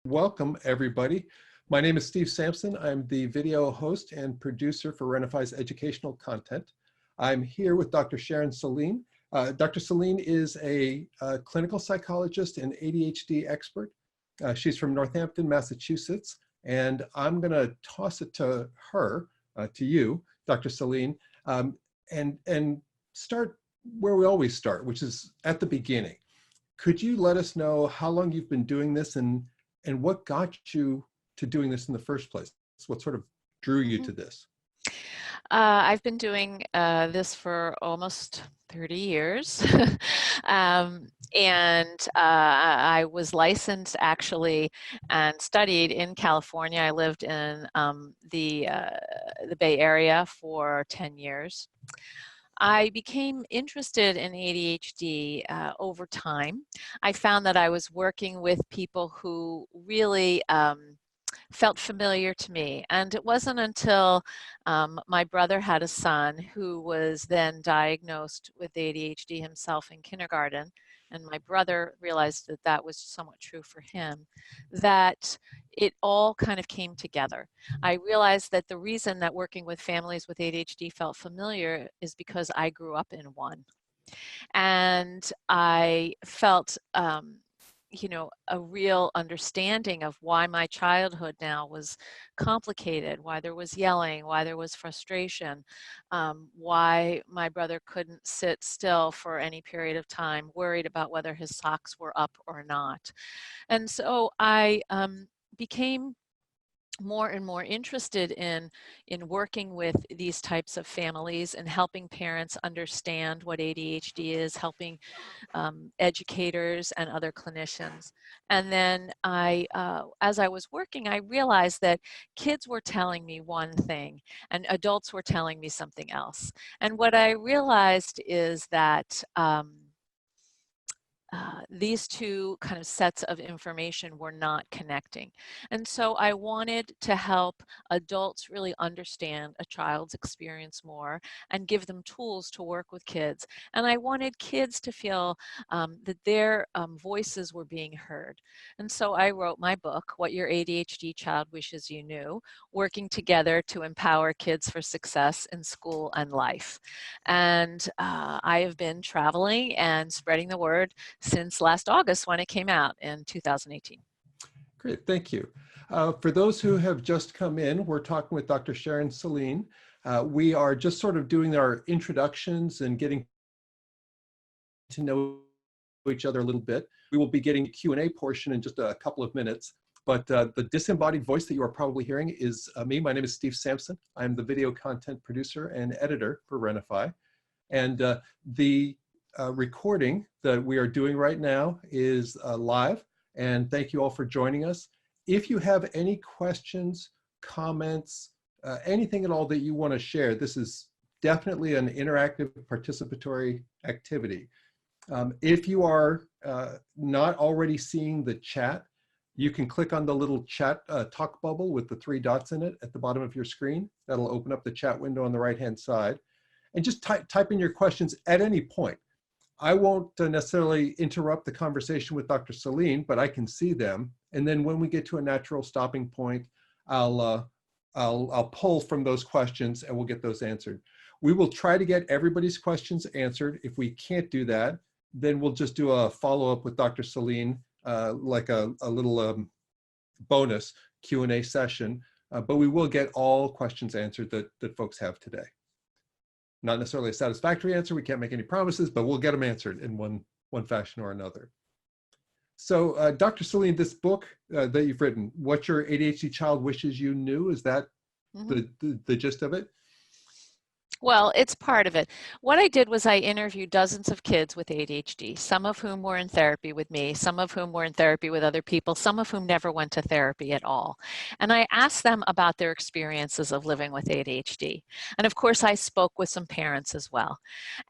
Welcome, everybody. My name is Steve Samson. I'm the video host and producer for Rena-Fi's educational content. I'm here with Dr. Sharon Saline. Dr. Saline is a clinical psychologist and ADHD expert. She's from Northampton, Massachusetts, and I'm going to toss it to her, to you, Dr. Saline, and start where we always start, which is at the beginning. Could you let us know how long you've been doing this and what got you to doing this in the first place? What sort of drew you to this? I've been doing this for almost 30 years. I was licensed actually and studied in California. I lived in the Bay Area for 10 years. I became interested in ADHD over time. I found that I was working with people who really felt familiar to me. And it wasn't until my brother had a son who was then diagnosed with ADHD himself in kindergarten, and my brother realized that that was somewhat true for him, that it all kind of came together. I realized that the reason that working with families with ADHD felt familiar is because I grew up in one. And I felt a real understanding of why my childhood now was complicated, why there was yelling, why there was frustration, why my brother couldn't sit still for any period of time, worried about whether his socks were up or not. And so I became more and more interested in working with these types of families and helping parents understand what ADHD is, helping educators and other clinicians. And then as I was working, I realized that kids were telling me one thing and adults were telling me something else. And what I realized is that these two kind of sets of information were not connecting. And so I wanted to help adults really understand a child's experience more and give them tools to work with kids. And I wanted kids to feel that their voices were being heard. And so I wrote my book, What Your ADHD Child Wishes You Knew, Working Together to Empower Kids for Success in School and Life. And I have been traveling and spreading the word since last August when it came out in 2018. Great, thank you. For those who have just come in, we're talking with Dr. Sharon Saline. We are just sort of doing our introductions and getting to know each other a little bit. We will be getting a Q&A portion in just a couple of minutes, but the disembodied voice that you are probably hearing is me. My name is Steve Samson. I'm the video content producer and editor for Rena-Fi. And the recording that we are doing right now is live, and thank you all for joining us. If you have any questions, comments, anything at all that you want to share, this is definitely an interactive participatory activity. If you are not already seeing the chat, you can click on the little chat talk bubble with the 3 dots in it at the bottom of your screen. That'll open up the chat window on the right-hand side. And just type in your questions at any point. I won't necessarily interrupt the conversation with Dr. Saline, but I can see them. And then when we get to a natural stopping point, I'll pull from those questions and we'll get those answered. We will try to get everybody's questions answered. If we can't do that, then we'll just do a follow-up with Dr. Saline, like a little bonus Q&A session. But we will get all questions answered that folks have today. Not necessarily a satisfactory answer. We can't make any promises, but we'll get them answered in one fashion or another. So Dr. Saline, this book that you've written, What Your ADHD Child Wishes You Knew, is that the gist of it? Well, it's part of it. What I did was I interviewed dozens of kids with ADHD, some of whom were in therapy with me, some of whom were in therapy with other people, some of whom never went to therapy at all. And I asked them about their experiences of living with ADHD. And of course, I spoke with some parents as well.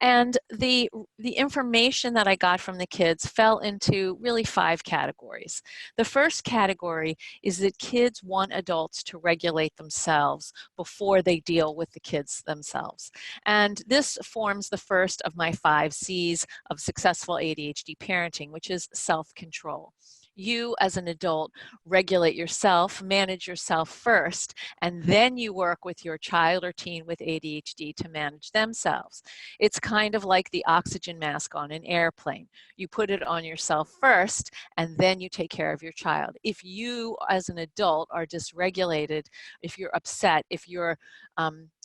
And the information that I got from the kids fell into really 5 categories. The first category is that kids want adults to regulate themselves before they deal with the kids themselves. And this forms the first of my 5 C's of successful ADHD parenting, which is self-control. You as an adult regulate yourself, manage yourself first, and then you work with your child or teen with ADHD to manage themselves. It's kind of like the oxygen mask on an airplane. You put it on yourself first, and then you take care of your child. If you as an adult are dysregulated, if you're upset, if your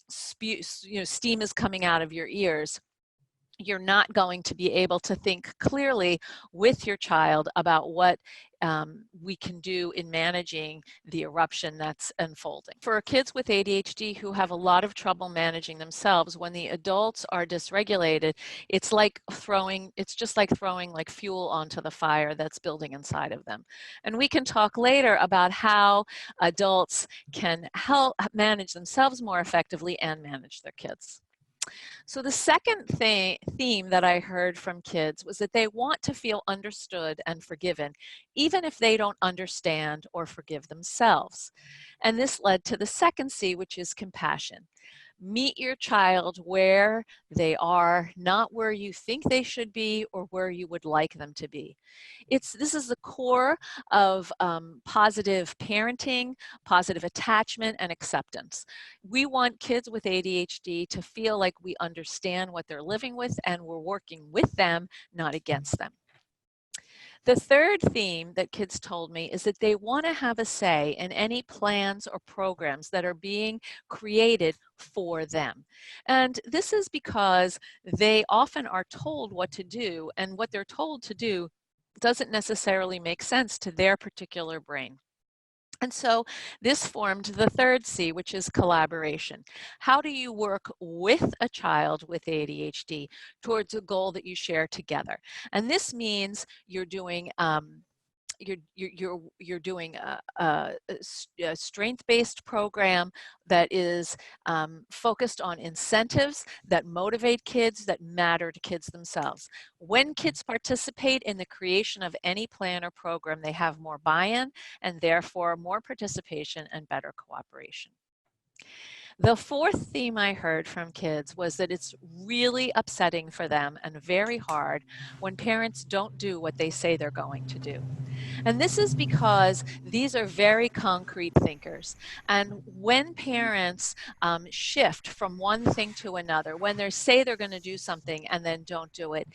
steam is coming out of your ears, you're not going to be able to think clearly with your child about what we can do in managing the eruption that's unfolding. For kids with ADHD who have a lot of trouble managing themselves, when the adults are dysregulated, it's just like throwing like fuel onto the fire that's building inside of them. And we can talk later about how adults can help manage themselves more effectively and manage their kids. So the second theme that I heard from kids was that they want to feel understood and forgiven, even if they don't understand or forgive themselves. And this led to the second C, which is compassion. Meet your child where they are, not where you think they should be or where you would like them to be. This is the core of positive parenting, positive attachment, and acceptance. We want kids with ADHD to feel like we understand what they're living with and we're working with them, not against them. The third theme that kids told me is that they want to have a say in any plans or programs that are being created for them. And this is because they often are told what to do, and what they're told to do doesn't necessarily make sense to their particular brain. And so this formed the third C, which is collaboration. How do you work with a child with ADHD towards a goal that you share together? And this means you're doing you're doing a strength-based program that is focused on incentives that motivate kids, that matter to kids themselves. When kids participate in the creation of any plan or program, they have more buy-in and therefore more participation and better cooperation. The fourth theme I heard from kids was that it's really upsetting for them and very hard when parents don't do what they say they're going to do. And this is because these are very concrete thinkers. And when parents shift from one thing to another, when they say they're going to do something and then don't do it,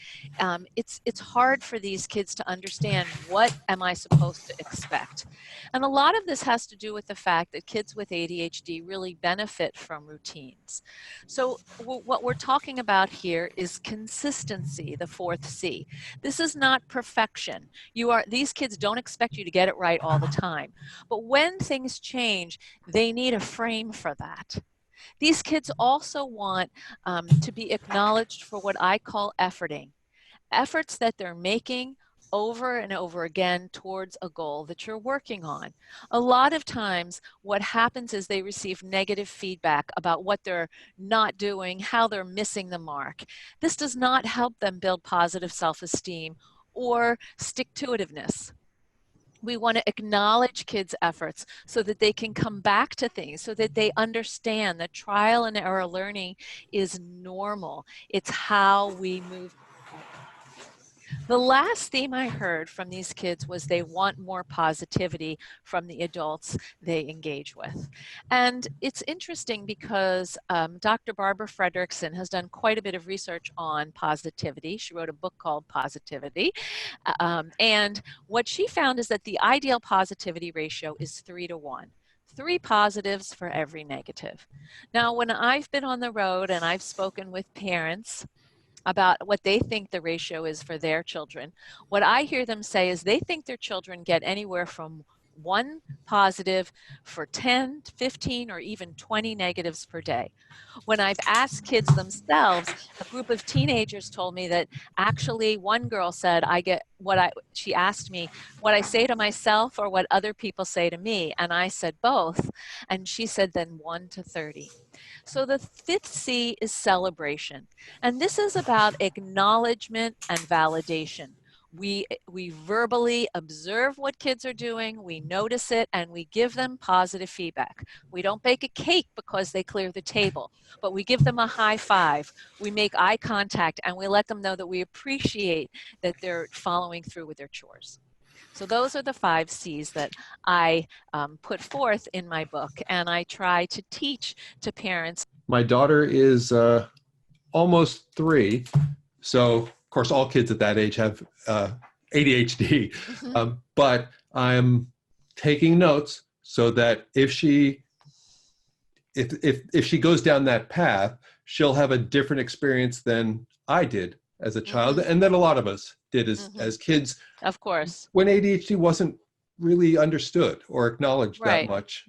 it's hard for these kids to understand, what am I supposed to expect? And a lot of this has to do with the fact that kids with ADHD really benefit from routines. So what we're talking about here is consistency, the fourth C. This is not perfection. These kids don't expect you to get it right all the time. But when things change, they need a frame for that. These kids also want to be acknowledged for what I call efforting. Efforts that they're making over and over again towards a goal that you're working on. A lot of times what happens is they receive negative feedback about what they're not doing, how they're missing the mark. This does not help them build positive self-esteem or stick-to-itiveness. We want to acknowledge kids' efforts so that they can come back to things, so that they understand that trial and error learning is normal. It's how we move. The last theme I heard from these kids was they want more positivity from the adults they engage with. And it's interesting because Dr. Barbara Fredrickson has done quite a bit of research on positivity. She wrote a book called Positivity. And what she found is that the ideal positivity ratio is 3 to 1. 3 positives for every negative. Now, when I've been on the road and I've spoken with parents about what they think the ratio is for their children, what I hear them say is they think their children get anywhere from one positive for 10, 15, or even 20 negatives per day. When I've asked kids themselves, a group of teenagers told me that actually one girl said, she asked me what I say to myself or what other people say to me. And I said both. And she said then 1 to 30. So the fifth C is celebration. And this is about acknowledgement and validation. We verbally observe what kids are doing, we notice it, and we give them positive feedback. We don't bake a cake because they clear the table, but we give them a high five. We make eye contact, and we let them know that we appreciate that they're following through with their chores. So those are the 5 C's that I put forth in my book, and I try to teach to parents. My daughter is almost 3, so of course all kids at that age have ADHD, but I'm taking notes so that if she goes down that path, she'll have a different experience than I did as a child, and that a lot of us did as kids. Of course. When ADHD wasn't really understood or acknowledged that much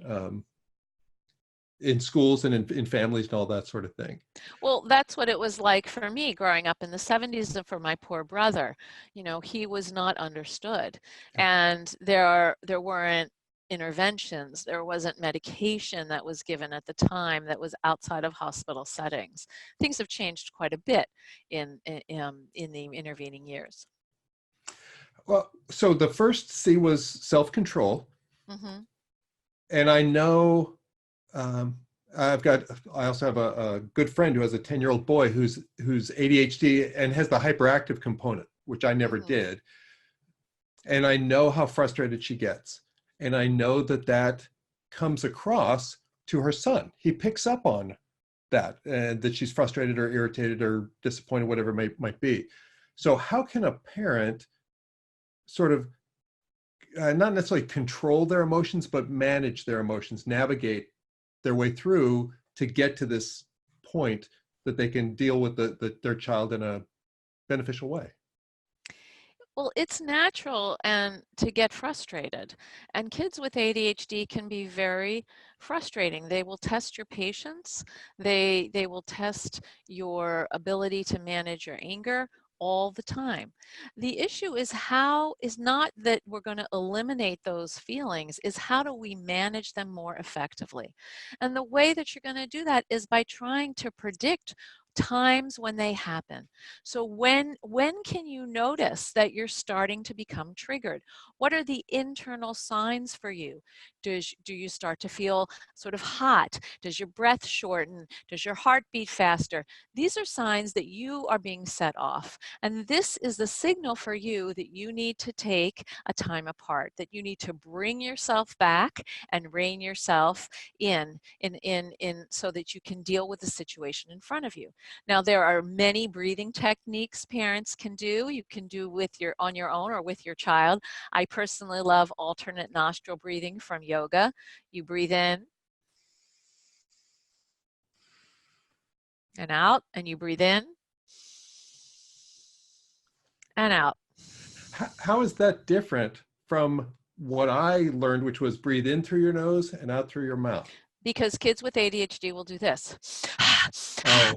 in schools and in families and all that sort of thing. Well, that's what it was like for me growing up in the 70s, and for my poor brother. You know, he was not understood, and there weren't interventions. There wasn't medication that was given at the time that was outside of hospital settings. Things have changed quite a bit in the intervening years. Well, so the first C was self-control. And I know I also have a good friend who has a 10-year-old boy who's ADHD and has the hyperactive component, which I never did. And I know how frustrated she gets. And I know that comes across to her son. He picks up on that, and that she's frustrated or irritated or disappointed, whatever it might be. So how can a parent sort of not necessarily control their emotions, but manage their emotions, navigate their way through to get to this point that they can deal with their child in a beneficial way? Well, it's natural and to get frustrated. And kids with ADHD can be very frustrating. They will test your patience. They will test your ability to manage your anger all the time. The issue is not that we're going to eliminate those feelings, is how do we manage them more effectively? And the way that you're going to do that is by trying to predict times when they happen. So when can you notice that you're starting to become triggered? What are the internal signs for you? Do you start to feel sort of hot? Does your breath shorten? Does your heart beat faster? These are signs that you are being set off. And this is the signal for you that you need to take a time apart, that you need to bring yourself back and rein yourself in so that you can deal with the situation in front of you. Now, there are many breathing techniques parents can do. You can do on your own or with your child. I personally love alternate nostril breathing from yoga. You breathe in and out, and you breathe in and out. How is that different from what I learned, which was breathe in through your nose and out through your mouth? Because kids with ADHD will do this. Oh,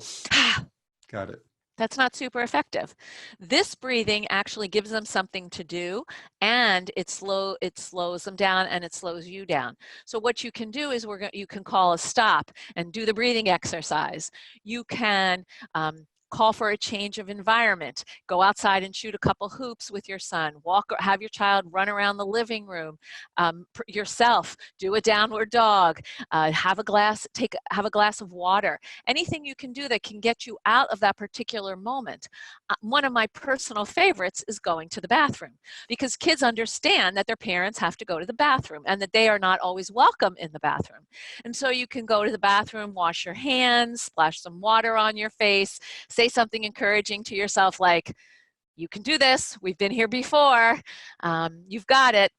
got it. That's not super effective. This breathing actually gives them something to do, and it slows them down, and it slows you down. So what you can do is you can call a stop and do the breathing exercise. You can call for a change of environment. Go outside and shoot a couple hoops with your son. Have your child run around the living room. Yourself, do a downward dog. Have a glass of water. Anything you can do that can get you out of that particular moment. One of my personal favorites is going to the bathroom, because kids understand that their parents have to go to the bathroom and that they are not always welcome in the bathroom. And so you can go to the bathroom, wash your hands, splash some water on your face, say something encouraging to yourself like, you can do this, we've been here before, you've got it.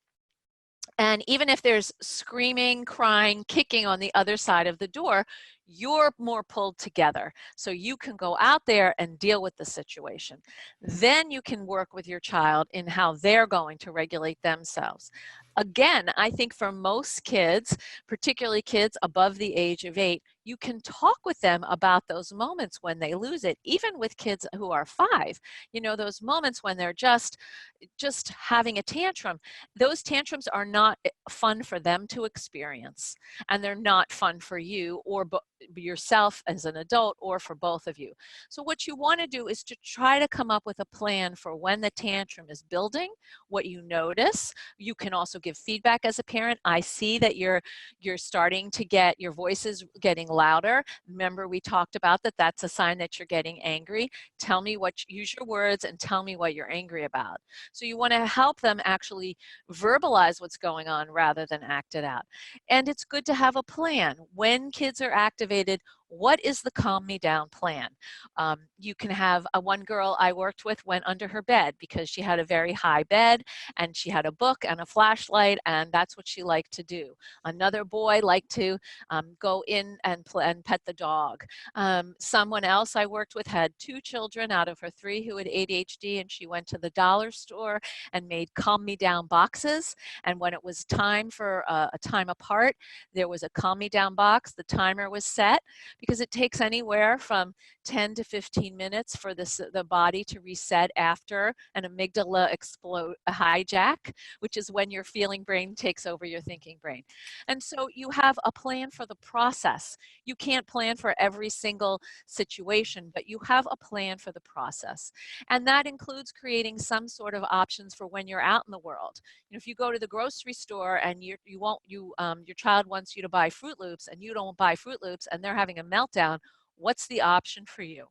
And even if there's screaming, crying, kicking on the other side of the door, you're more pulled together. So you can go out there and deal with the situation. Then you can work with your child in how they're going to regulate themselves. Again, I think for most kids, particularly kids above the age of 8, you can talk with them about those moments when they lose it, even with kids who are 5. You know, those moments when they're just having a tantrum. Those tantrums are not fun for them to experience, and they're not fun for you or yourself as an adult, or for both of you. So what you want to do is to try to come up with a plan for when the tantrum is building, what you notice. You can also give feedback as a parent. I see that you're starting to get, your voice is getting louder. Remember, we talked about that. That's a sign that you're getting angry. Tell me use your words and tell me what you're angry about. So you want to help them actually verbalize what's going on rather than act it out. And it's good to have a plan. When kids are activated, what is the calm me down plan? You can have one girl I worked with went under her bed because she had a very high bed and she had a book and a flashlight, and that's what she liked to do. Another boy liked to go in and pet the dog. Someone else I worked with had 2 children out of her 3 who had ADHD, and she went to the dollar store and made calm me down boxes. And when it was time for a time apart, there was a calm me down box. The timer was set because it takes anywhere from 10 to 15 minutes for the body to reset after an amygdala hijack, which is when your feeling brain takes over your thinking brain. And so you have a plan for the process. You can't plan for every single situation, but you have a plan for the process. And that includes creating some sort of options for when you're out in the world. You know, if you go to the grocery store and your child wants you to buy Fruit Loops and you don't buy Fruit Loops and they're having a meltdown, what's the option for you?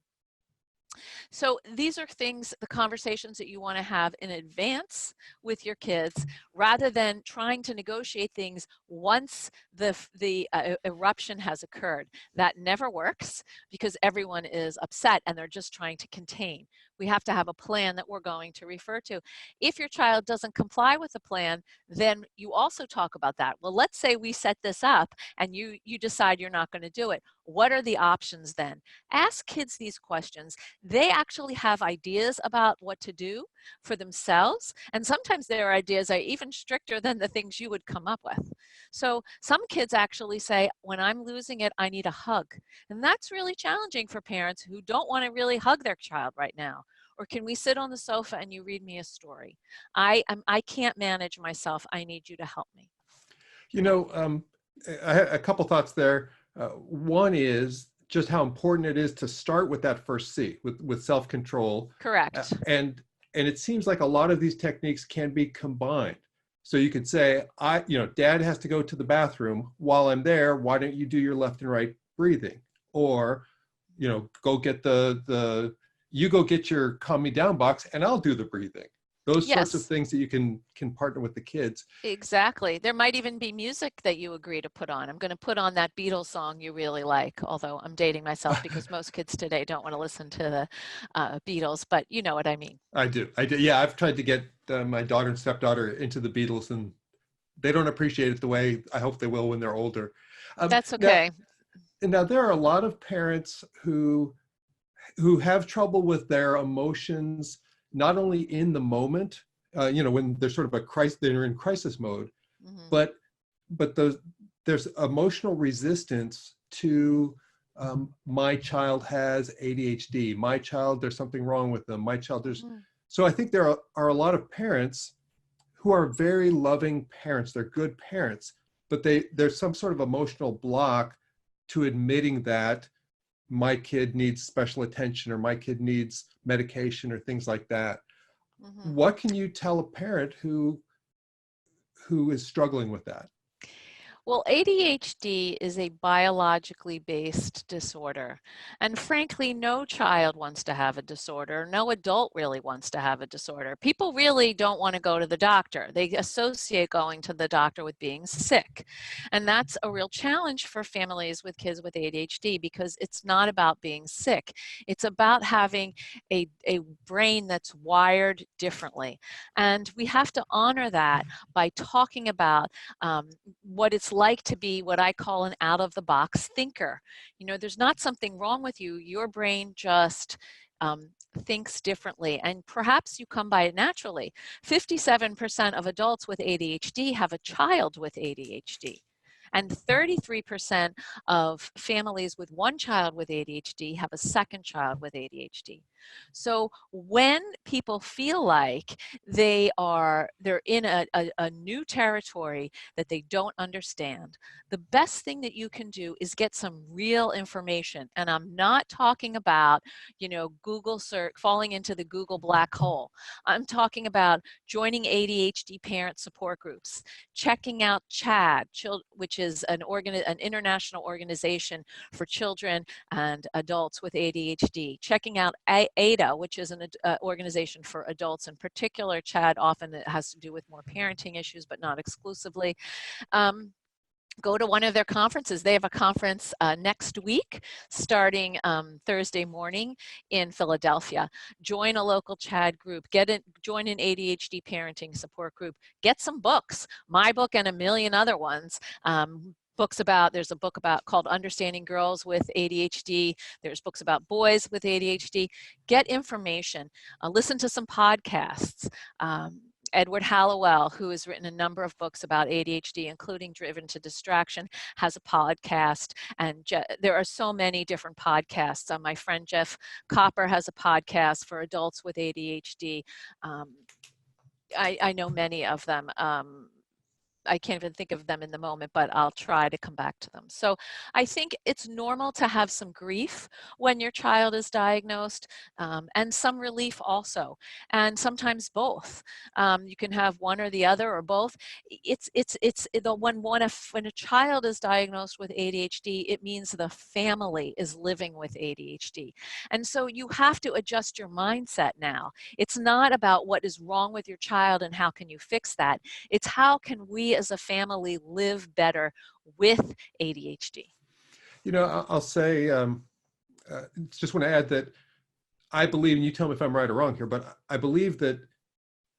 So these are things, the conversations that you want to have in advance with your kids, rather than trying to negotiate things once the eruption has occurred. That never works because everyone is upset and they're just trying to contain. We have to have a plan that we're going to refer to. If your child doesn't comply with the plan, then you also talk about that. Well, let's say we set this up and you decide you're not going to do it. What are the options then? Ask kids these questions. They actually have ideas about what to do for themselves, and sometimes their ideas are even stricter than the things you would come up with. So some kids actually say, when I'm losing it, I need a hug. And that's really challenging for parents who don't want to really hug their child right now. Or can we sit on the sofa and you read me a story? I can't manage myself. I need you to help me. You know, I had a couple thoughts there. One is just how important it is to start with that first C, with self-control. Correct. And it seems like a lot of these techniques can be combined. So you could say, Dad has to go to the bathroom. While I'm there, why don't you do your left and right breathing? Or, go get you go get your calm me down box and I'll do the breathing. Those sorts of things that you can partner with the kids. Exactly. There might even be music that you agree to put on. I'm going to put on that Beatles song you really like, although I'm dating myself because most kids today don't want to listen to the Beatles, but you know what I mean. I do. Yeah, I've tried to get my daughter and stepdaughter into the Beatles, and they don't appreciate it the way I hope they will when they're older. That's okay. Now, there are a lot of parents who have trouble with their emotions, not only in the moment, when they're sort of they're in crisis mode, but there's emotional resistance to my child has ADHD, my child, there's something wrong with them, my child, so I think there are a lot of parents who are very loving parents, they're good parents, but there's some sort of emotional block to admitting that my kid needs special attention or my kid needs medication or things like that. What can you tell a parent who is struggling with that? Well, ADHD is a biologically based disorder. And frankly, no child wants to have a disorder. No adult really wants to have a disorder. People really don't want to go to the doctor. They associate going to the doctor with being sick. And that's a real challenge for families with kids with ADHD because it's not about being sick. It's about having a brain that's wired differently. And we have to honor that by talking about what it's like to be what I call an out-of-the-box thinker. There's not something wrong with you. Your brain just thinks differently, and perhaps you come by it naturally. 57% of adults with ADHD have a child with ADHD. And 33% of families with one child with ADHD have a second child with ADHD. So when people feel like they're in a new territory that they don't understand, the best thing that you can do is get some real information. And I'm not talking about, Google search, falling into the Google black hole. I'm talking about joining ADHD parent support groups, checking out CHAD, which is an international organization for children and adults with ADHD, checking out ADA, which is an organization for adults in particular. CHAD often it has to do with more parenting issues, but not exclusively. Go to one of their conferences. They have a conference next week starting Thursday morning in Philadelphia. Join a local CHAD group, join an ADHD parenting support group, get some books, my book and a million other ones. There's a book called Understanding Girls with ADHD. There's books about boys with ADHD. Get information, listen to some podcasts. Edward Hallowell, who has written a number of books about ADHD, including Driven to Distraction, has a podcast. And there are so many different podcasts. My friend Jeff Copper has a podcast for adults with ADHD. I know many of them. I can't even think of them in the moment, but I'll try to come back to them. So I think it's normal to have some grief when your child is diagnosed, and some relief also, and sometimes both. You can have one or the other or both. When a child is diagnosed with ADHD, it means the family is living with ADHD. And so you have to adjust your mindset now. It's not about what is wrong with your child and how can you fix that. It's how can we as a family live better with ADHD? I'll say, just want to add that I believe, and you tell me if I'm right or wrong here, but I believe that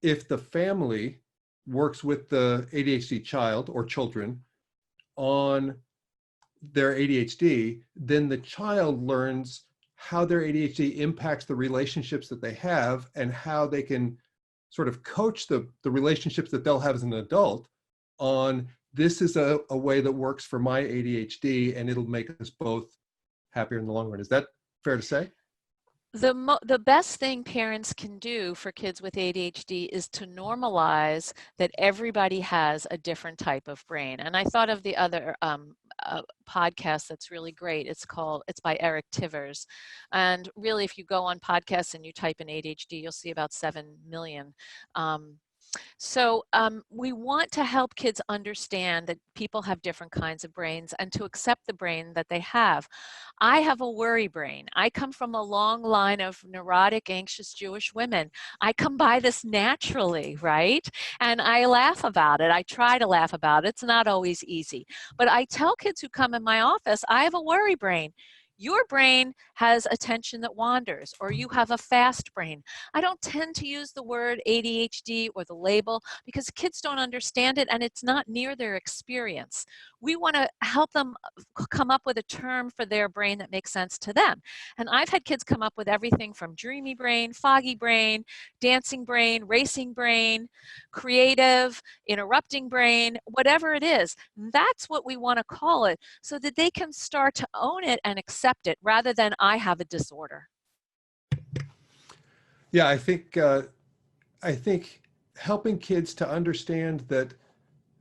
if the family works with the ADHD child or children on their ADHD, then the child learns how their ADHD impacts the relationships that they have and how they can sort of coach the relationships that they'll have as an adult on, this is a way that works for my ADHD and it'll make us both happier in the long run. Is that fair to say? The best thing parents can do for kids with ADHD is to normalize that everybody has a different type of brain. And I thought of the other podcast that's really great. It's by Eric Tivers. And really, if you go on podcasts and you type in ADHD, you'll see about 7 million. So we want to help kids understand that people have different kinds of brains and to accept the brain that they have. I have a worry brain. I come from a long line of neurotic, anxious Jewish women. I come by this naturally, right? And I laugh about it. I try to laugh about it. It's not always easy. But I tell kids who come in my office, I have a worry brain. Your brain has attention that wanders, or you have a fast brain. I don't tend to use the word ADHD or the label because kids don't understand it and it's not near their experience. We want to help them come up with a term for their brain that makes sense to them. And I've had kids come up with everything from dreamy brain, foggy brain, dancing brain, racing brain, creative, interrupting brain, whatever it is. That's what we want to call it so that they can start to own it and accept it rather than I have a disorder. Yeah, I think helping kids to understand that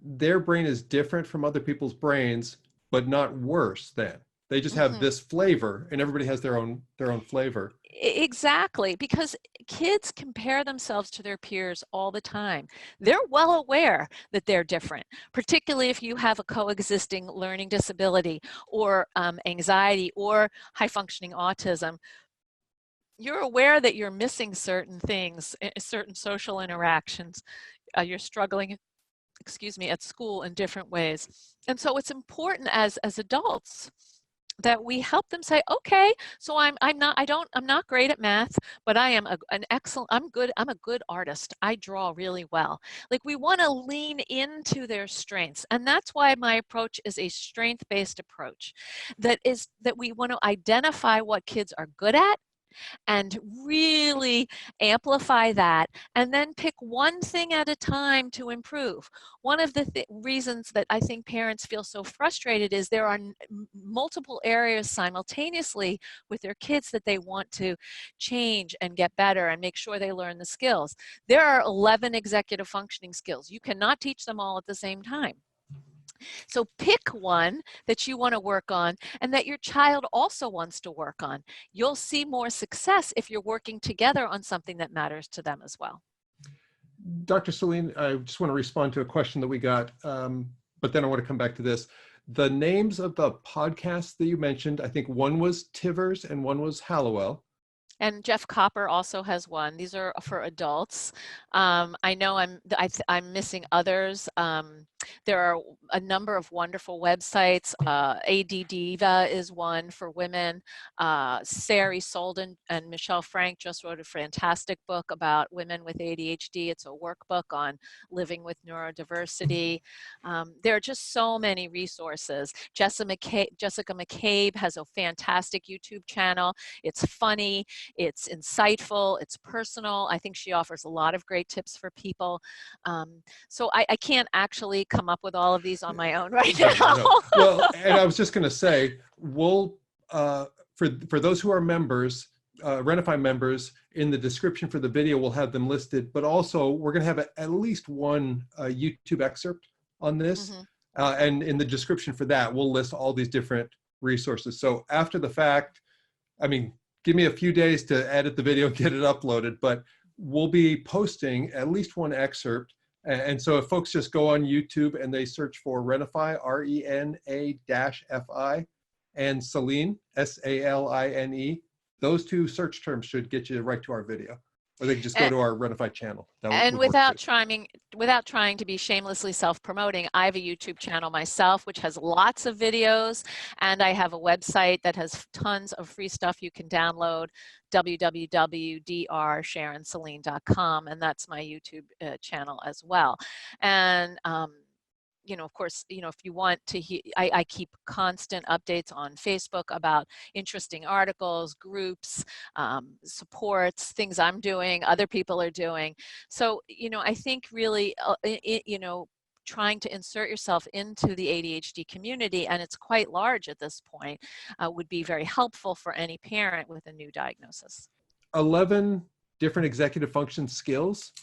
their brain is different from other people's brains, but not worse than. They just have this flavor, and everybody has their own flavor. Exactly, because kids compare themselves to their peers all the time. They're well aware that they're different, particularly if you have a coexisting learning disability or anxiety or high-functioning autism. You're aware that you're missing certain things, certain social interactions. You're struggling, at school in different ways. And so it's important as adults that we help them say, okay, so I'm not great at math, but I am I'm a good artist. I draw really well. Like, we want to lean into their strengths. And that's why my approach is a strength-based approach. That we want to identify what kids are good at and really amplify that, and then pick one thing at a time to improve. One of the reasons that I think parents feel so frustrated is there are multiple areas simultaneously with their kids that they want to change and get better and make sure they learn the skills. There are 11 executive functioning skills. You cannot teach them all at the same time. So pick one that you want to work on and that your child also wants to work on. You'll see more success if you're working together on something that matters to them as well. Dr. Saline, I just want to respond to a question that we got, but then I want to come back to this. The names of the podcasts that you mentioned, I think one was Tivers and one was Hallowell. And Jeff Copper also has one. These are for adults. I know I'm missing others. There are a number of wonderful websites. AD Diva is one for women. Sari Solden and Michelle Frank just wrote a fantastic book about women with ADHD. It's a workbook on living with neurodiversity. There are just so many resources. Jessica McCabe has a fantastic YouTube channel. It's funny. It's insightful, it's personal. I think she offers a lot of great tips for people. So I can't actually come up with all of these on my own right now. No. Well, and I was just going to say, we'll, for those who are members, Rena-Fi members, in the description for the video, we'll have them listed, but also we're going to have at least one YouTube excerpt on this. And in the description for that, we'll list all these different resources. So after the fact, I mean, give me a few days to edit the video, get it uploaded, but we'll be posting at least one excerpt. And so if folks just go on YouTube and they search for Rena-Fi, RENA-FI, and Saline, SALINE, those two search terms should get you right to our video. Or they can just go to our Rena-Fi channel. And without trying to be shamelessly self-promoting, I have a YouTube channel myself, which has lots of videos, and I have a website that has tons of free stuff you can download, www.drsharonsaline.com, and that's my YouTube channel as well. And you know, of course, you know, if you want to I keep constant updates on Facebook about interesting articles, groups, supports, things I'm doing, other people are doing. So, you know, I think really, you know, trying to insert yourself into the ADHD community, and it's quite large at this point, would be very helpful for any parent with a new diagnosis. 11 different executive function skills.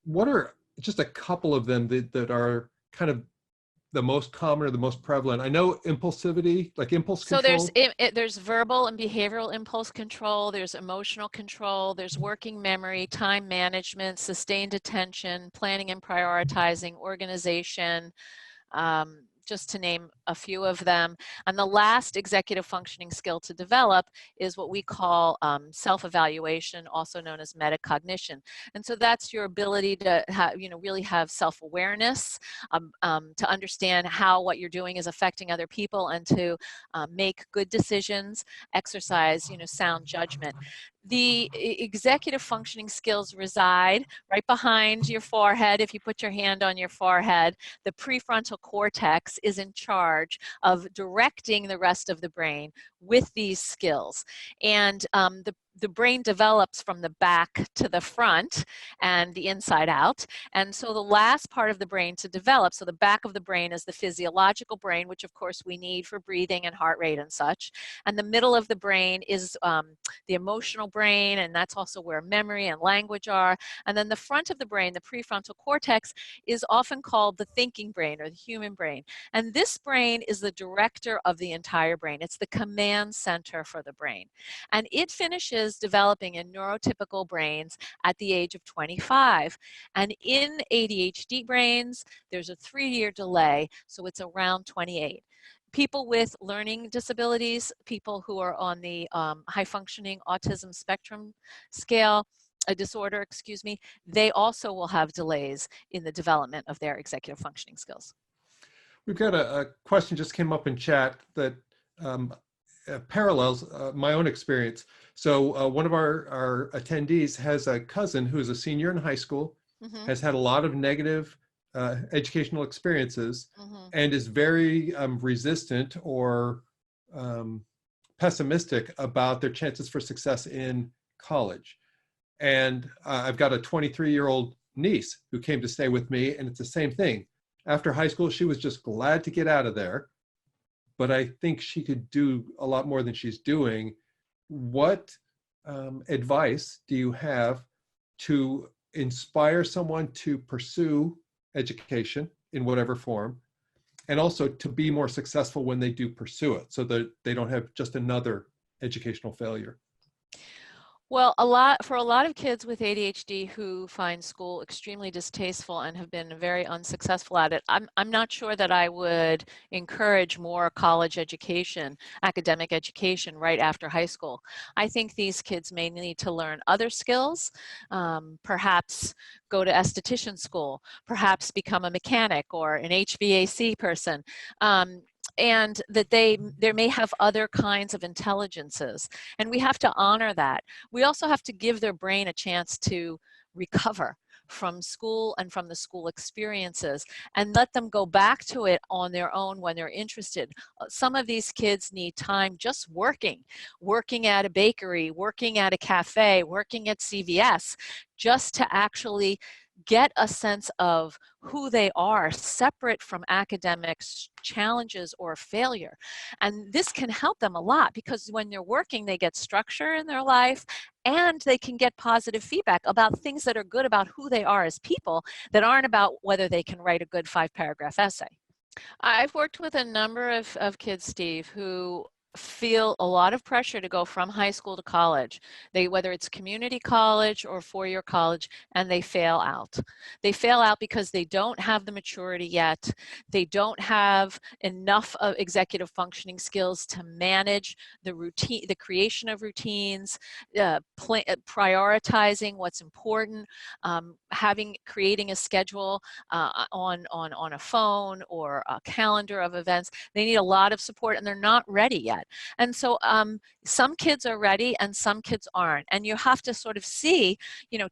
What are just a couple of them that are kind of the most common or the most prevalent? I know impulsivity, like impulse control. So there's verbal and behavioral impulse control, there's emotional control, there's working memory, time management, sustained attention, planning and prioritizing, organization, just to name a few of them. And the last executive functioning skill to develop is what we call self-evaluation, also known as metacognition. And so that's your ability to really have self-awareness, to understand how what you're doing is affecting other people, and to make good decisions, exercise, sound judgment. The executive functioning skills reside right behind your forehead. If you put your hand on your forehead, the prefrontal cortex is in charge of directing the rest of the brain with these skills. And the brain develops from the back to the front and the inside out. And so the last part of the brain to develop, so the back of the brain is the physiological brain, which of course we need for breathing and heart rate and such. And the middle of the brain is the emotional brain, and that's also where memory and language are. And then the front of the brain, the prefrontal cortex, is often called the thinking brain or the human brain. And this brain is the director of the entire brain. It's the command center for the brain. And it finishes developing in neurotypical brains at the age of 25. And in ADHD brains, there's a 3-year delay, so it's around 28. People with learning disabilities, people who are on the high-functioning autism spectrum scale, a disorder, excuse me, they also will have delays in the development of their executive functioning skills. We've got a question just came up in chat that parallels my own experience. So one of our attendees has a cousin who is a senior in high school, has had a lot of negative educational experiences, and is very resistant or pessimistic about their chances for success in college. And I've got a 23-year-old niece who came to stay with me, and it's the same thing. After high school, she was just glad to get out of there, but I think she could do a lot more than she's doing. What advice do you have to inspire someone to pursue education in whatever form, and also to be more successful when they do pursue it, so that they don't have just another educational failure? Well, for a lot of kids with ADHD who find school extremely distasteful and have been very unsuccessful at it, I'm not sure that I would encourage more college education, academic education right after high school. I think these kids may need to learn other skills, perhaps go to esthetician school, perhaps become a mechanic or an HVAC person. And that there may have other kinds of intelligences, and we have to honor that. We also have to give their brain a chance to recover from school and from the school experiences, and let them go back to it on their own when they're interested. Some of these kids need time just working at a bakery, working at a cafe, working at CVS, just to actually get a sense of who they are separate from academics challenges or failure. And this can help them a lot, because when they're working, they get structure in their life, and they can get positive feedback about things that are good about who they are as people, that aren't about whether they can write a good 5-paragraph essay. I've worked with a number of kids, Steve, who feel a lot of pressure to go from high school to college. Whether it's community college or four-year college, and they fail out. They fail out because they don't have the maturity yet. They don't have enough of executive functioning skills to manage the routine, the creation of routines, prioritizing what's important, creating a schedule on a phone or a calendar of events. They need a lot of support, and they're not ready yet. And so some kids are ready and some kids aren't. And you have to sort of see,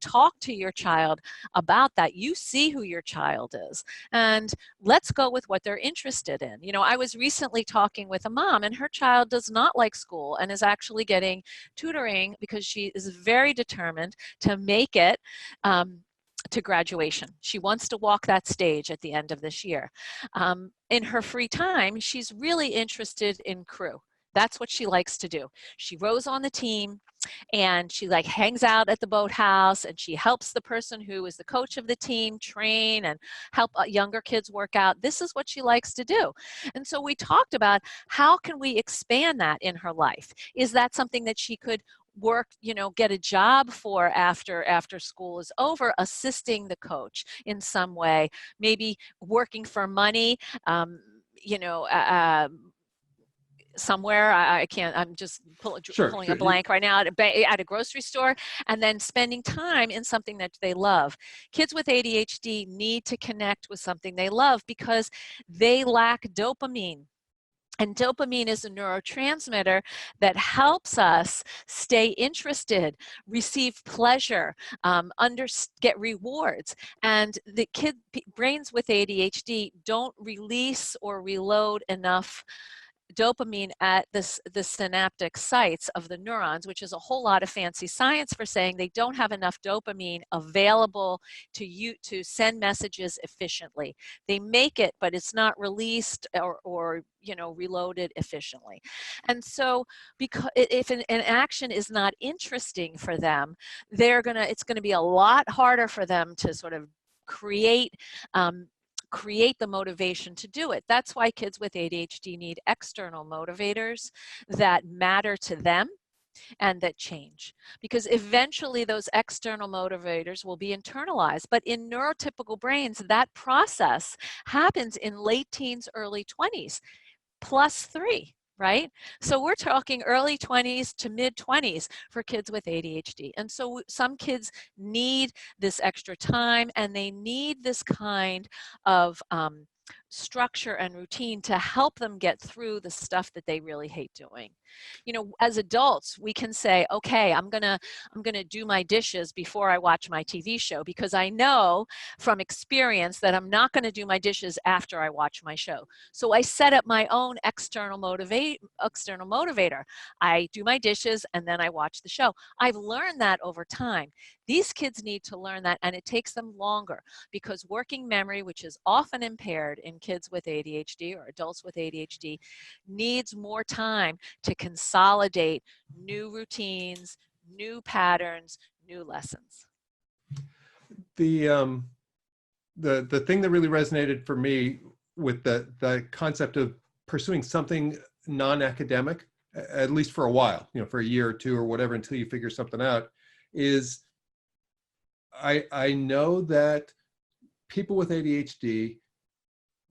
talk to your child about that. You see who your child is, and let's go with what they're interested in. I was recently talking with a mom, and her child does not like school and is actually getting tutoring because she is very determined to make it to graduation. She wants to walk that stage at the end of this year. In her free time, she's really interested in crew. That's what she likes to do. She rows on the team, and she hangs out at the boathouse, and she helps the person who is the coach of the team train and help younger kids work out. This is what she likes to do. And so we talked about, how can we expand that in her life? Is that something that she could work, get a job for after school is over, assisting the coach in some way, maybe working for money, somewhere, I can't, I'm just pulling a blank right now, at a grocery store, and then spending time in something that they love. Kids with ADHD need to connect with something they love because they lack dopamine. And dopamine is a neurotransmitter that helps us stay interested, receive pleasure, get rewards. And the brains with ADHD don't release or reload enough dopamine at the synaptic sites of the neurons, which is a whole lot of fancy science for saying they don't have enough dopamine available to send messages efficiently. They make it, but it's not released or reloaded efficiently. And so because if an action is not interesting for them, it's gonna be a lot harder for them to sort of create the motivation to do it. That's why kids with ADHD need external motivators that matter to them and that change, because eventually those external motivators will be internalized. But in neurotypical brains, that process happens in late teens, early 20s, +3. Right? So we're talking early 20s to mid 20s for kids with ADHD. And so some kids need this extra time, and they need this kind of structure and routine to help them get through the stuff that they really hate doing. You know, as adults, we can say, okay, I'm gonna do my dishes before I watch my TV show, because I know from experience that I'm not gonna do my dishes after I watch my show. So I set up my own external motivator. I do my dishes and then I watch the show. I've learned that over time. These kids need to learn that, and it takes them longer, because working memory, which is often impaired in kids with ADHD or adults with ADHD, needs more time to consolidate new routines, new patterns, new lessons. The thing that really resonated for me with the concept of pursuing something non-academic, at least for a while, you know, for a year or two or whatever, until you figure something out, is I know that people with ADHD,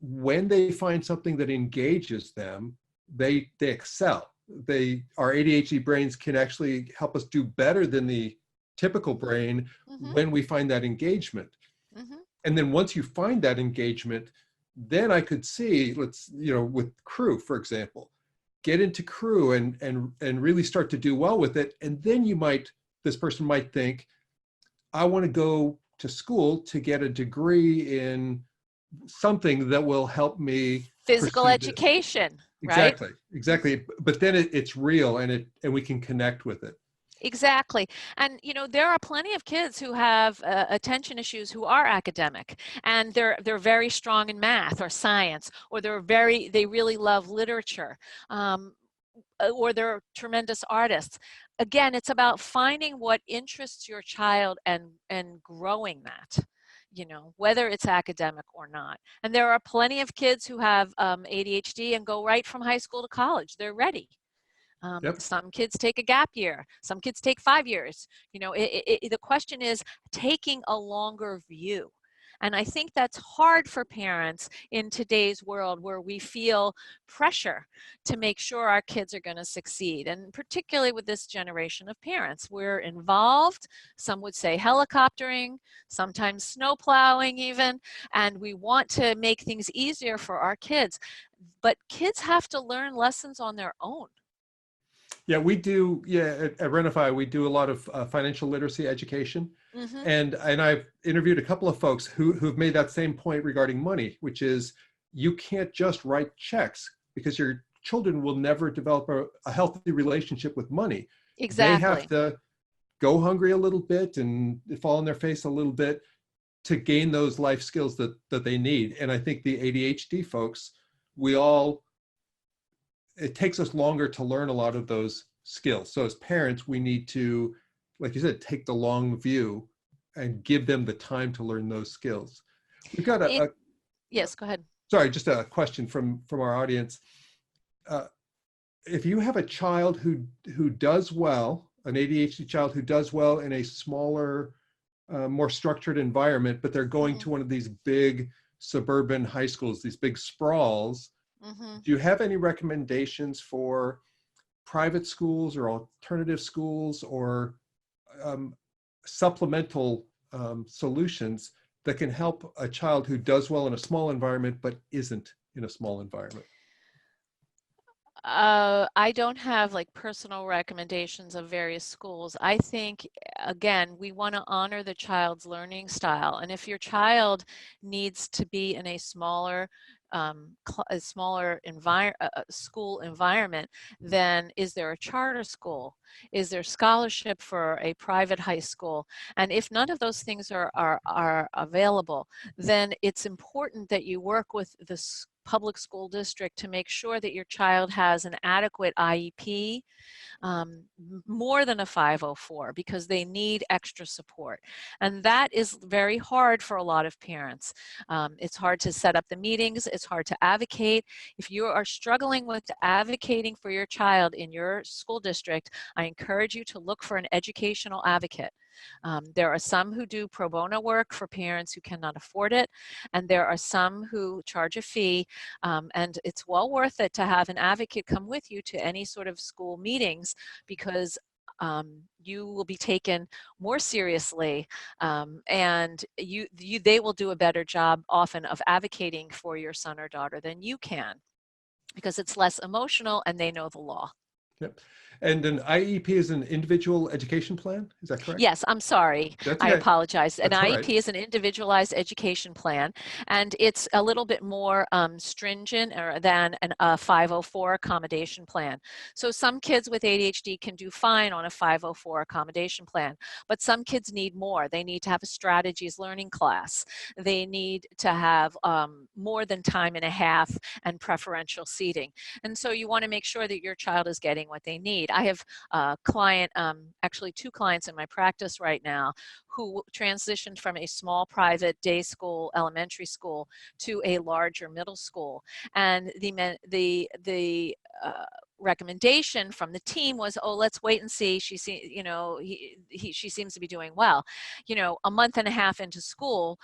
when they find something that engages them, they excel. Our ADHD brains can actually help us do better than the typical brain when we find that engagement. And then once you find that engagement, then I could see, with crew, for example, get into crew and really start to do well with it. And then this person might think, I want to go to school to get a degree in something that will help me Physical education, right? Exactly. But then it's real, and we can connect with it. Exactly. And, you know, there are plenty of kids who have attention issues who are academic, and they're very strong in math or science, or they really love literature, or they're tremendous artists. Again, it's about finding what interests your child and growing that, you know, whether it's academic or not. And there are plenty of kids who have ADHD and go right from high school to college. They're ready. Yep. Some kids take a gap year. Some kids take 5 years. You know, the question is taking a longer view. And I think that's hard for parents in today's world, where we feel pressure to make sure our kids are going to succeed. And particularly with this generation of parents, we're involved. Some would say helicoptering, sometimes snow plowing even, and we want to make things easier for our kids. But kids have to learn lessons on their own. Yeah, we do. Yeah, at Rena-Fi, we do a lot of financial literacy education. And I've interviewed a couple of folks who've made that same point regarding money, which is you can't just write checks, because your children will never develop a healthy relationship with money. Exactly. They have to go hungry a little bit and fall on their face a little bit to gain those life skills that they need. And I think the ADHD folks, it takes us longer to learn a lot of those skills. So as parents, we need to, like you said, take the long view and give them the time to learn those skills. We've got yes, go ahead. Sorry, just a question from our audience. If you have a child who does well, an ADHD child who does well in a smaller, more structured environment, but they're going to one of these big suburban high schools, these big sprawls, do you have any recommendations for private schools or alternative schools or supplemental solutions that can help a child who does well in a small environment but isn't in a small environment? I don't have like personal recommendations of various schools. I think, again, we want to honor the child's learning style. And if your child needs to be in a smaller school environment, then is there a charter school? Is there scholarship for a private high school? And if none of those things are available, then it's important that you work with the public school district to make sure that your child has an adequate IEP, more than a 504, because they need extra support. And that is very hard for a lot of parents. It's hard to set up the meetings. It's hard to advocate. If you are struggling with advocating for your child in your school district, I encourage you to look for an educational advocate. There are some who do pro bono work for parents who cannot afford it, and there are some who charge a fee, and it's well worth it to have an advocate come with you to any sort of school meetings, because you will be taken more seriously, and they will do a better job often of advocating for your son or daughter than you can, because it's less emotional and they know the law. Yep. And an IEP is an individual education plan, is that correct? Yes, I'm sorry. That's I okay. apologize. An That's all right. IEP is an individualized education plan, and it's a little bit more stringent than a 504 accommodation plan. So some kids with ADHD can do fine on a 504 accommodation plan, but some kids need more. They need to have a strategies learning class. They need to have more than time and a half and preferential seating. And so you want to make sure that your child is getting what they need. I have actually 2 clients in my practice right now who transitioned from a small private day school, elementary school, to a larger middle school. And the recommendation from the team was, oh, let's wait and see. She seems to be doing well. A month and a half into school,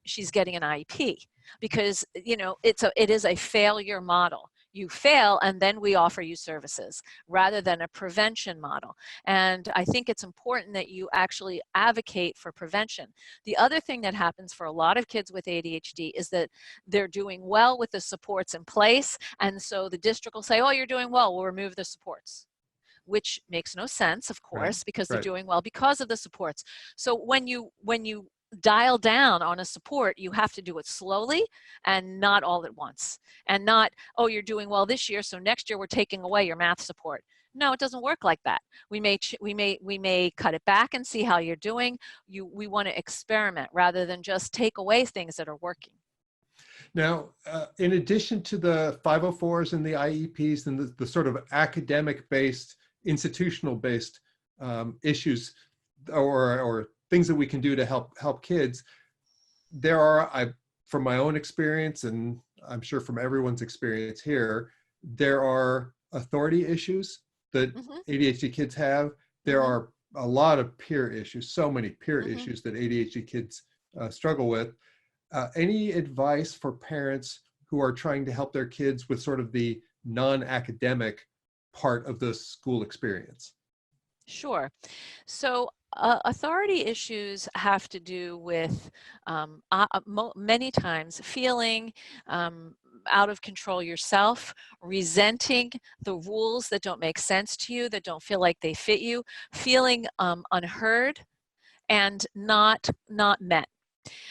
she's getting an IEP, because it is a failure model. You fail and then we offer you services, rather than a prevention model. And I think it's important that you actually advocate for prevention. The other thing that happens for a lot of kids with ADHD is that they're doing well with the supports in place, and so the district will say, oh, you're doing well, we'll remove the supports, which makes no sense, of Right. course, because they're Right. doing well because of the supports. So when you dial down on a support, you have to do it slowly and not all at once. And not, oh, you're doing well this year, so next year we're taking away your math support. No, it doesn't work like that. We may cut it back and see how you're doing. We want to experiment rather than just take away things that are working. Now, in addition to the 504s and the IEPs and the sort of academic-based, institutional-based issues or things that we can do to help kids, there are, from my own experience, and I'm sure from everyone's experience here, there are authority issues that ADHD kids have. There are a lot of peer issues, so many peer issues that ADHD kids struggle with. Any advice for parents who are trying to help their kids with sort of the non-academic part of the school experience? Sure. So authority issues have to do with many times feeling out of control yourself, resenting the rules that don't make sense to you, that don't feel like they fit you, feeling unheard and not met.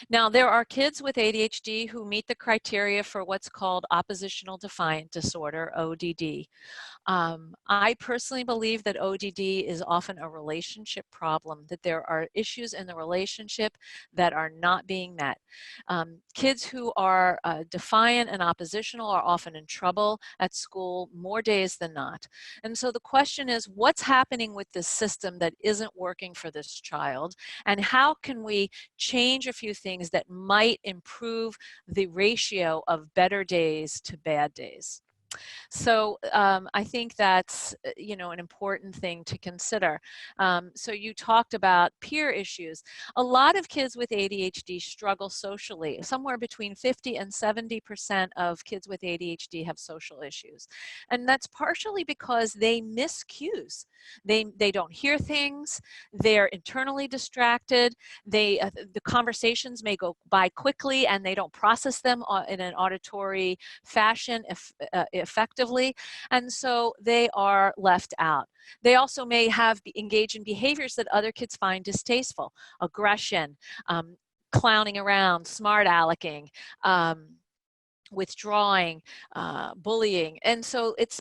Now, there are kids with ADHD who meet the criteria for what's called oppositional defiant disorder, ODD. I personally believe that ODD is often a relationship problem, that there are issues in the relationship that are not being met. Kids who are defiant and oppositional are often in trouble at school more days than not. And so the question is, what's happening with this system that isn't working for this child? And how can we change a few things that might improve the ratio of better days to bad days? So I think that's an important thing to consider. So you talked about peer issues. A lot of kids with ADHD struggle socially. Somewhere between 50 and 70% of kids with ADHD have social issues. And that's partially because they miss cues. They don't hear things. They're internally distracted. The conversations may go by quickly and they don't process them in an auditory fashion effectively, and so they are left out. They also may engage in behaviors that other kids find distasteful: aggression, clowning around, smart alecking, withdrawing, bullying, and so it's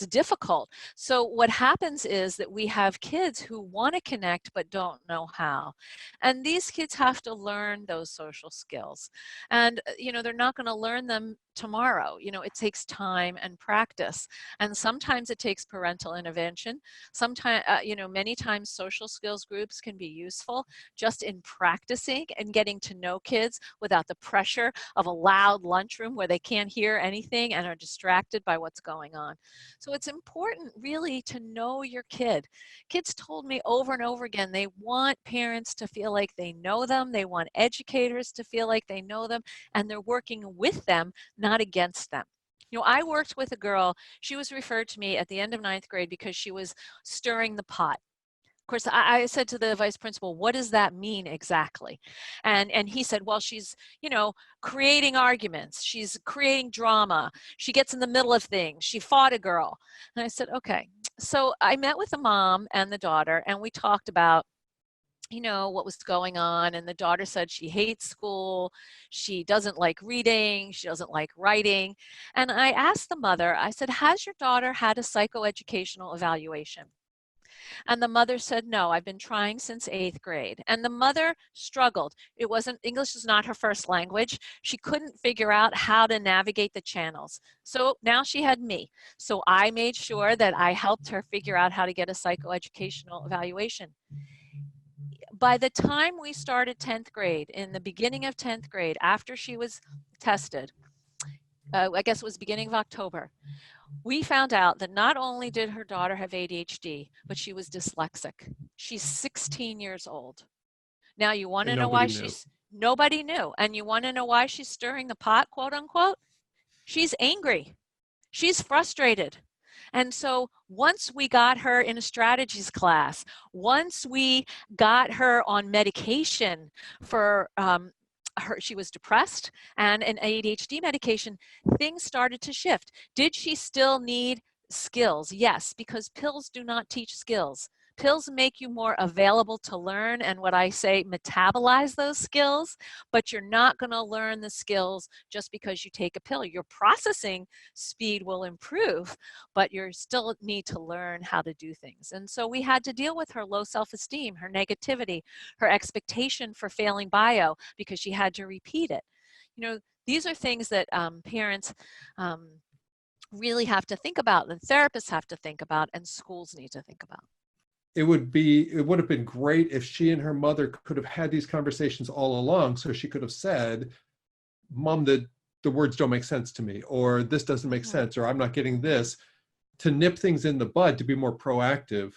difficult. So what happens is that we have kids who want to connect but don't know how, and these kids have to learn those social skills, and they're not going to learn them tomorrow. It takes time and practice, and sometimes it takes parental intervention. Sometimes, many times social skills groups can be useful just in practicing and getting to know kids without the pressure of a loud lunchroom where they can't hear anything and are distracted by what's going on. So it's important really to know your kid. Kids told me over and over again, they want parents to feel like they know them. They want educators to feel like they know them, and they're working with them, not against them. I worked with a girl, she was referred to me at the end of ninth grade because she was stirring the pot. Of course, I said to the vice principal, what does that mean exactly? And he said, well, she's, creating arguments. She's creating drama. She gets in the middle of things. She fought a girl. And I said, okay. So I met with the mom and the daughter, and we talked about what was going on. And the daughter said she hates school. She doesn't like reading. She doesn't like writing. And I asked the mother, I said, has your daughter had a psychoeducational evaluation? And the mother said, no, I've been trying since 8th grade. And the mother struggled. English is not her first language. She couldn't figure out how to navigate the channels. So now she had me. So I made sure that I helped her figure out how to get a psychoeducational evaluation. By the time we started 10th grade, in the beginning of 10th grade, after she was tested, I guess it was beginning of October, we found out that not only did her daughter have ADHD, but she was dyslexic. She's 16 years old. Now you want to And know why nobody knew. nobody knew. And you want to know why she's stirring the pot, quote unquote? She's angry. She's frustrated. And so once we got her in a strategies class, once we got her on medication for she was depressed and an ADHD medication, things started to shift. Did she still need skills? Yes, because pills do not teach skills. Pills make you more available to learn and what I say, metabolize those skills, but you're not going to learn the skills just because you take a pill. Your processing speed will improve, but you still need to learn how to do things. And so we had to deal with her low self-esteem, her negativity, her expectation for failing bio because she had to repeat it. These are things that parents really have to think about, and therapists have to think about, and schools need to think about. It would have been great if she and her mother could have had these conversations all along, so she could have said, Mom, the words don't make sense to me, or this doesn't make sense, or I'm not getting this, to nip things in the bud, to be more proactive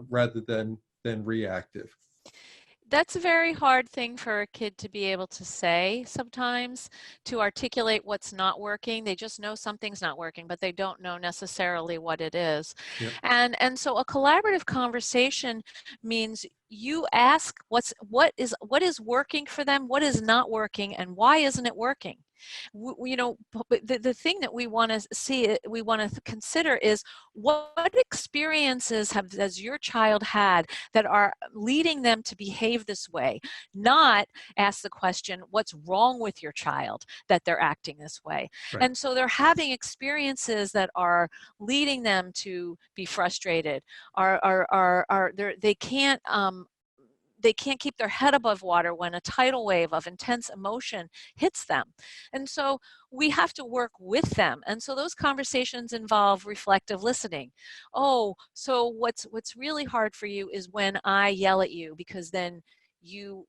rather than reactive. That's a very hard thing for a kid to be able to say sometimes, to articulate what's not working. They just know something's not working, but they don't know necessarily what it is. Yep. And so a collaborative conversation means you ask what is working for them, what is not working, and why isn't it working? But the thing that we want to consider is what experiences has your child had that are leading them to behave this way? Not ask the question, what's wrong with your child that they're acting this way? Right. And so they're having experiences that are leading them to be frustrated, they can't keep their head above water when a tidal wave of intense emotion hits them. And so we have to work with them. And so those conversations involve reflective listening. Oh, so what's really hard for you is when I yell at you, because then you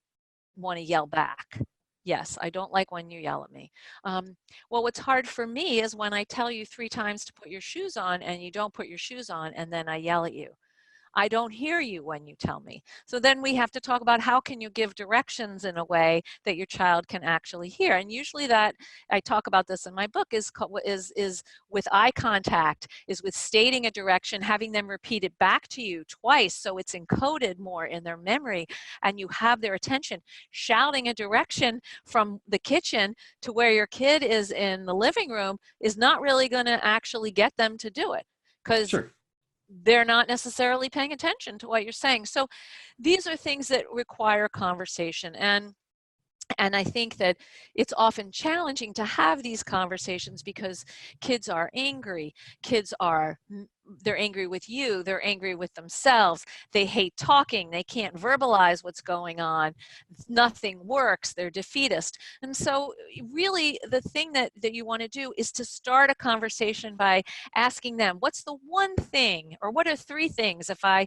want to yell back. Yes, I don't like when you yell at me. Well, what's hard for me is when I tell you 3 times to put your shoes on and you don't put your shoes on, and then I yell at you. I don't hear you when you tell me. So then we have to talk about how can you give directions in a way that your child can actually hear. And usually that, I talk about this in my book, is with eye contact, is with stating a direction, having them repeat it back to you twice so it's encoded more in their memory and you have their attention. Shouting a direction from the kitchen to where your kid is in the living room is not really going to actually get them to do it, because Sure. they're not necessarily paying attention to what you're saying. So these are things that require conversation. And I think that it's often challenging to have these conversations because kids are angry. They're angry with you. They're angry with themselves. They hate talking. They can't verbalize what's going on. Nothing works. They're defeatist. And so really the thing that you want to do is to start a conversation by asking them, what's the one thing, or what are 3 things, if I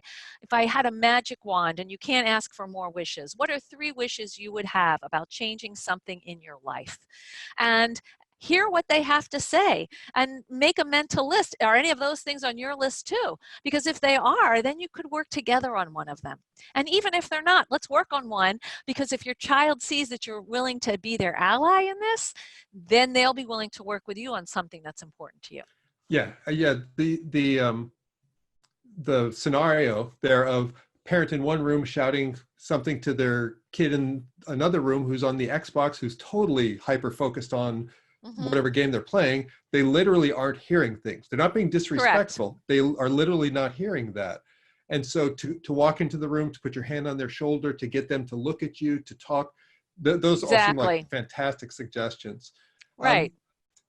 had a magic wand and you can't ask for more wishes, what are 3 wishes you would have about changing something in your life? And hear what they have to say and make a mental list. Are any of those things on your list too? Because if they are, then you could work together on one of them. And even if they're not, let's work on one, because if your child sees that you're willing to be their ally in this, then they'll be willing to work with you on something that's important to you. Yeah, yeah. The scenario there of parent in one room shouting something to their kid in another room who's on the Xbox, who's totally hyper focused on whatever game they're playing, they literally aren't hearing things. They're not being disrespectful. Correct. They are literally not hearing that. And so to walk into the room, to put your hand on their shoulder, to get them to look at you, to talk, those all seem like fantastic suggestions. Right.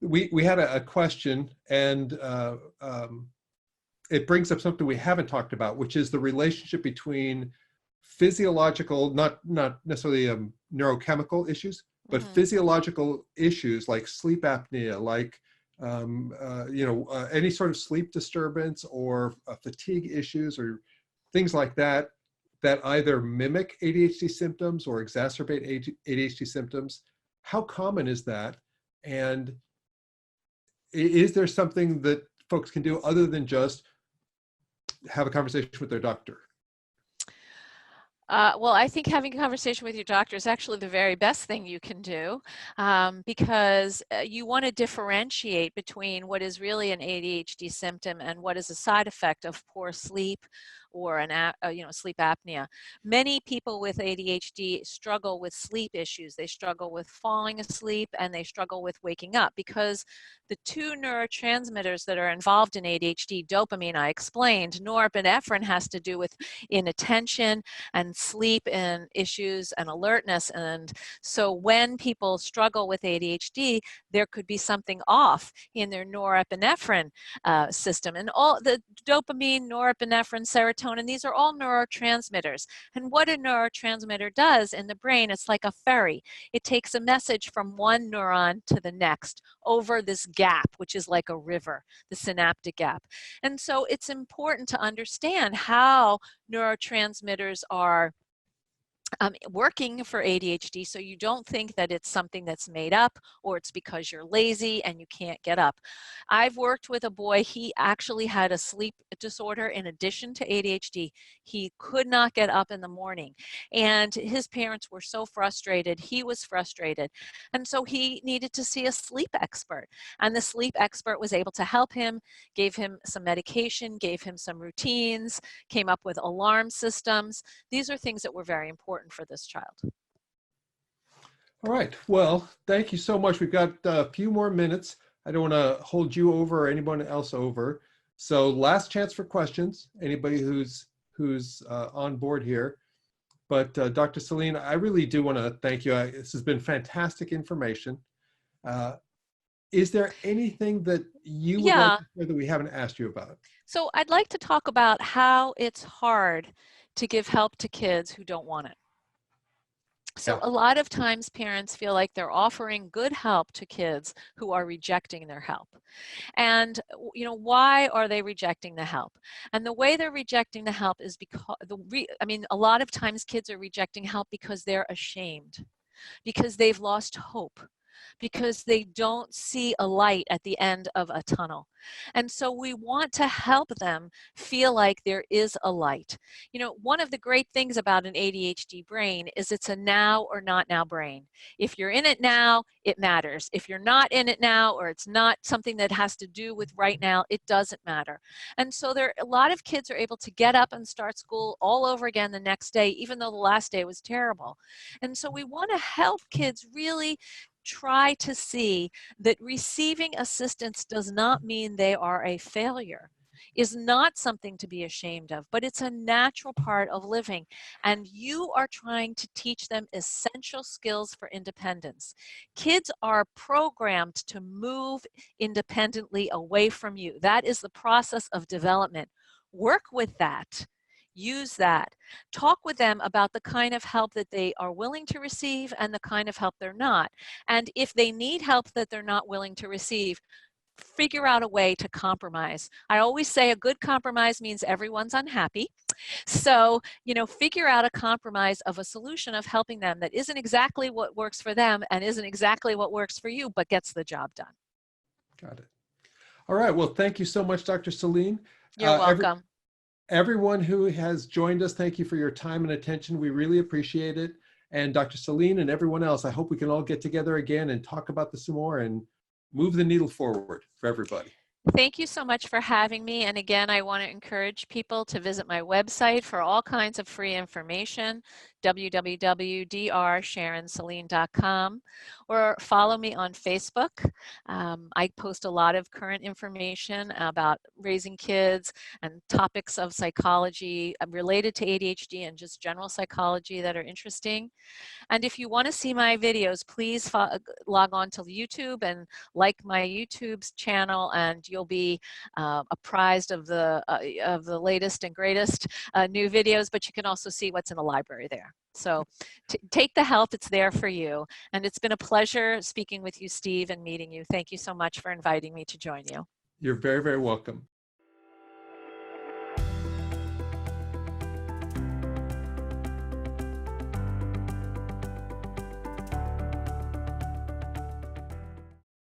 We had a question, and it brings up something we haven't talked about, which is the relationship between physiological, not necessarily neurochemical issues, but physiological issues like sleep apnea, like any sort of sleep disturbance or fatigue issues or things like that, that either mimic ADHD symptoms or exacerbate ADHD symptoms. How common is that? And is there something that folks can do other than just have a conversation with their doctor? Well, I think having a conversation with your doctor is actually the very best thing you can do, because you want to differentiate between what is really an ADHD symptom and what is a side effect of poor sleep or sleep apnea. Many people with ADHD struggle with sleep issues. They struggle with falling asleep and they struggle with waking up, because the two neurotransmitters that are involved in ADHD, dopamine I explained, norepinephrine has to do with inattention and sleep and issues and alertness. And so when people struggle with ADHD, there could be something off in their norepinephrine system. And all the dopamine, norepinephrine, serotonin, these are all neurotransmitters. And what a neurotransmitter does in the brain, it's like a ferry. It takes a message from one neuron to the next over this gap, which is like a river, the synaptic gap. And so it's important to understand how neurotransmitters are working for ADHD, so you don't think that it's something that's made up or it's because you're lazy and you can't get up. I've worked with a boy, he actually had a sleep disorder in addition to ADHD. He could not get up in the morning, and his parents were so frustrated, he was frustrated, and so he needed to see a sleep expert, and the sleep expert was able to help him, gave him some medication, gave him some routines, came up with alarm systems. These are things that were very important for this child. All right. Well, thank you so much. We've got a few more minutes. I don't want to hold you over or anyone else over. So last chance for questions. Anybody who's on board here. But Dr. Saline, I really do want to thank you. This has been fantastic information. Is there anything that you would like to share that we haven't asked you about? So I'd like to talk about how it's hard to give help to kids who don't want it. So a lot of times parents feel like they're offering good help to kids who are rejecting their help. And, why are they rejecting the help? And the way they're rejecting the help is because, a lot of times kids are rejecting help because they're ashamed, because they've lost hope, because they don't see a light at the end of a tunnel. And so we want to help them feel like there is a light. One of the great things about an ADHD brain is it's a now or not now brain. If you're in it now, it matters. If you're not in it now, or it's not something that has to do with right now, it doesn't matter. And so a lot of kids are able to get up and start school all over again the next day, even though the last day was terrible. And so we want to help kids really try to see that receiving assistance does not mean they are a failure, is not something to be ashamed of, but it's a natural part of living. And you are trying to teach them essential skills for independence. Kids are programmed to move independently away from you. That is the process of development. Work with that. Use that. Talk with them about the kind of help that they are willing to receive and the kind of help they're not. And if they need help that they're not willing to receive, figure out a way to compromise. I always say a good compromise means everyone's unhappy. So, you know, figure out a compromise of a solution of helping them that isn't exactly what works for them and isn't exactly what works for you, but gets the job done. Got it. All right. Well, thank you so much, Dr. Saline. You're welcome. Everyone who has joined us, thank you for your time and attention. We really appreciate it. And Dr. Saline and everyone else, I hope we can all get together again and talk about this some more and move the needle forward for everybody. Thank you so much for having me. And again, I want to encourage people to visit my website for all kinds of free information, www.drsharonsaline.com, or follow me on Facebook. I post a lot of current information about raising kids and topics of psychology related to ADHD and just general psychology that are interesting. And if you want to see my videos, please log on to YouTube and like my YouTube's channel, and you'll be apprised of the latest and greatest new videos, but you can also see what's in the library there. So take the help, it's there for you. And it's been a pleasure speaking with you, Steve, and meeting you. Thank you so much for inviting me to join you. You're very, very welcome.